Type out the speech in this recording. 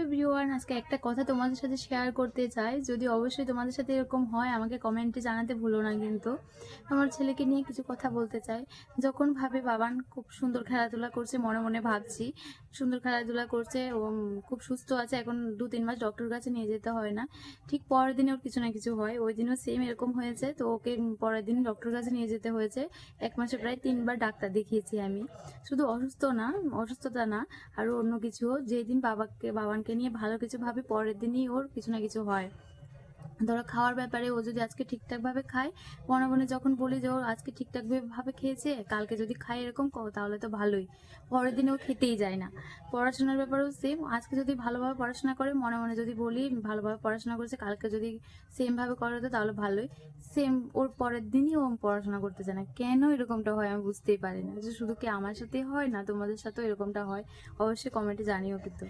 Everyone, আজকে একটা কথা তোমাদের সাথে শেয়ার করতে চাই। যদি অবশ্যই তোমাদের সাথে এরকম হয় আমাকে কমেন্টে জানাতে ভুলো না। কিন্তু আমার ছেলেকে নিয়ে কিছু কথা বলতে চাই। যখন ভাবে বাবান খুব সুন্দর খেলাধুলা করছে, মনে মনে ভাবছি সুন্দর খেলাধুলা করছে, ও খুব সুস্থ আছে, এখন 2-3 মাস ডক্টর কাছে নিয়ে যেতে হয় না। ঠিক পরের দিনে ওর কিছু না কিছু হয়, ওই দিনও সেম এরকম হয়েছে। তো ওকে পরের দিন ডক্টর কাছে নিয়ে যেতে হয়েছে। 1 মাসে প্রায় 3বার ডাক্তার দেখিয়েছি আমি। শুধু অসুস্থতা না, আরও অন্য কিছু। যেদিন বাবানকে নিয়ে ভালো কিছু ভাবে, পরের দিনই ওর কিছু না কিছু হয়। ধরো খাওয়ার ব্যাপারে, ও যদি আজকে ঠিকঠাকভাবে খায়, মনে মনে যখন বলি যে ও আজকে ঠিকঠাকভাবে খেয়েছে, কালকে যদি খায় এরকম তাহলে তো ভালোই, পরের দিনে ও খেতেই যায় না। পড়াশোনার ব্যাপারেও সেম, আজকে যদি ভালোভাবে পড়াশোনা করে, মনে মনে যদি বলি ভালোভাবে পড়াশোনা করেছে, কালকে যদি সেমভাবে করে তো তাহলে ভালোই, সেম ওর পরের দিনই ও পড়াশোনা করতে চায় না। কেন এরকমটা হয় আমি বুঝতেই পারি না। যে শুধু কি আমার সাথেই হয়, না তোমাদের সাথেও এরকমটা হয়? অবশ্যই কমেন্টে জানিও কিন্তু।